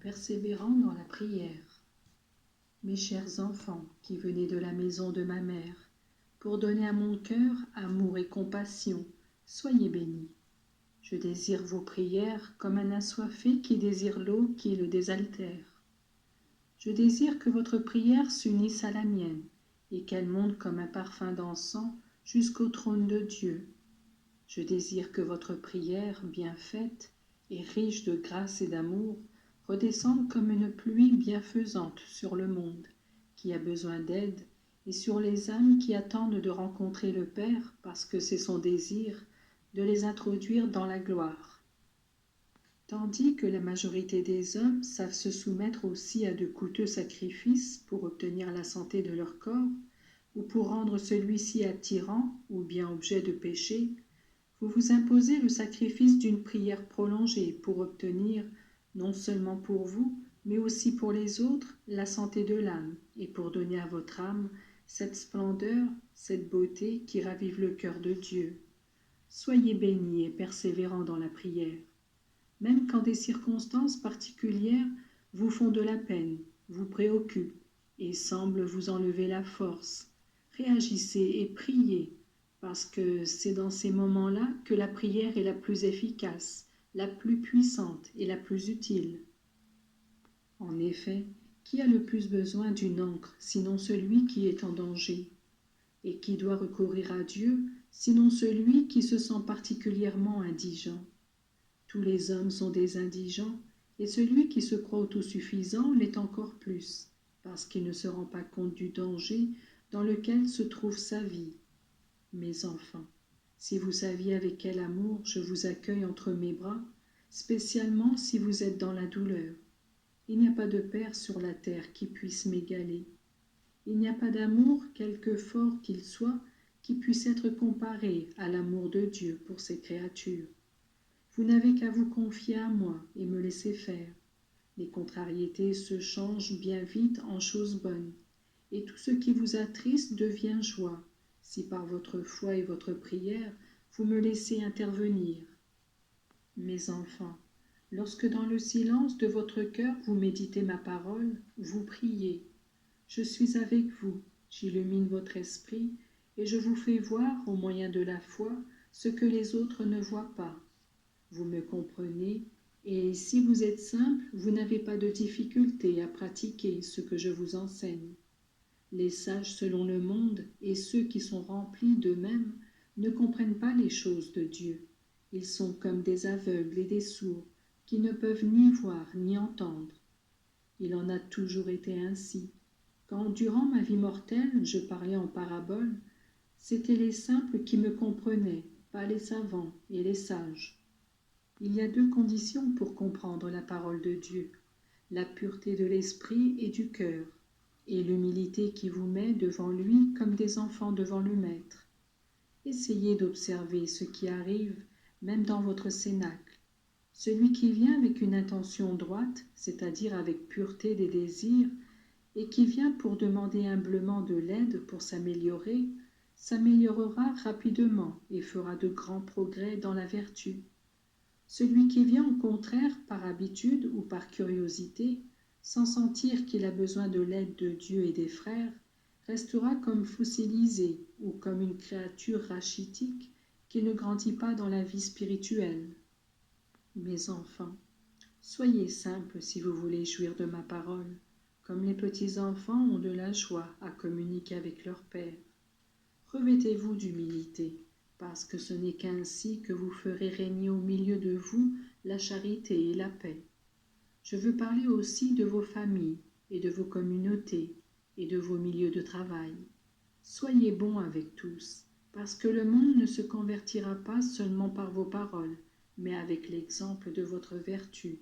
persévérant dans la prière. Mes chers enfants, qui venez de la maison de ma mère, pour donner à mon cœur amour et compassion, soyez bénis. Je désire vos prières comme un assoiffé qui désire l'eau qui le désaltère. Je désire que votre prière s'unisse à la mienne et qu'elle monte comme un parfum d'encens jusqu'au trône de Dieu. Je désire que votre prière, bien faite et riche de grâce et d'amour, redescende comme une pluie bienfaisante sur le monde qui a besoin d'aide et sur les âmes qui attendent de rencontrer le Père parce que c'est son désir de les introduire dans la gloire. Tandis que la majorité des hommes savent se soumettre aussi à de coûteux sacrifices pour obtenir la santé de leur corps ou pour rendre celui-ci attirant ou bien objet de péché, vous vous imposez le sacrifice d'une prière prolongée pour obtenir, non seulement pour vous, mais aussi pour les autres, la santé de l'âme, et pour donner à votre âme cette splendeur, cette beauté qui ravive le cœur de Dieu. Soyez bénis et persévérants dans la prière. Même quand des circonstances particulières vous font de la peine, vous préoccupent et semblent vous enlever la force, réagissez et priez, parce que c'est dans ces moments-là que la prière est la plus efficace, la plus puissante et la plus utile. En effet, qui a le plus besoin d'une ancre, sinon celui qui est en danger? Et qui doit recourir à Dieu, sinon celui qui se sent particulièrement indigent? Tous les hommes sont des indigents, et celui qui se croit autosuffisant l'est encore plus, parce qu'il ne se rend pas compte du danger dans lequel se trouve sa vie. Mes enfants, si vous saviez avec quel amour je vous accueille entre mes bras, spécialement si vous êtes dans la douleur. Il n'y a pas de père sur la terre qui puisse m'égaler. Il n'y a pas d'amour, quelque fort qu'il soit, qui puisse être comparé à l'amour de Dieu pour ses créatures. Vous n'avez qu'à vous confier à moi et me laisser faire. Les contrariétés se changent bien vite en choses bonnes, et tout ce qui vous attriste devient joie, si par votre foi et votre prière, vous me laissez intervenir. Mes enfants, lorsque dans le silence de votre cœur vous méditez ma parole, vous priez. Je suis avec vous, j'illumine votre esprit, et je vous fais voir, au moyen de la foi, ce que les autres ne voient pas. Vous me comprenez, et si vous êtes simple, vous n'avez pas de difficulté à pratiquer ce que je vous enseigne. Les sages selon le monde et ceux qui sont remplis d'eux-mêmes ne comprennent pas les choses de Dieu. Ils sont comme des aveugles et des sourds qui ne peuvent ni voir ni entendre. Il en a toujours été ainsi. Quand, durant ma vie mortelle, je parlais en paraboles, c'étaient les simples qui me comprenaient, pas les savants et les sages. Il y a deux conditions pour comprendre la parole de Dieu, la pureté de l'esprit et du cœur, et l'humilité qui vous met devant lui comme des enfants devant le Maître. Essayez d'observer ce qui arrive, même dans votre cénacle. Celui qui vient avec une intention droite, c'est-à-dire avec pureté des désirs, et qui vient pour demander humblement de l'aide pour s'améliorer, s'améliorera rapidement et fera de grands progrès dans la vertu. Celui qui vient au contraire par habitude ou par curiosité, sans sentir qu'il a besoin de l'aide de Dieu et des frères, restera comme fossilisé ou comme une créature rachitique qui ne grandit pas dans la vie spirituelle. Mes enfants, soyez simples si vous voulez jouir de ma parole, comme les petits-enfants ont de la joie à communiquer avec leur Père. Revêtez-vous d'humilité, parce que ce n'est qu'ainsi que vous ferez régner au milieu de vous la charité et la paix. Je veux parler aussi de vos familles et de vos communautés et de vos milieux de travail. Soyez bons avec tous, parce que le monde ne se convertira pas seulement par vos paroles, mais avec l'exemple de votre vertu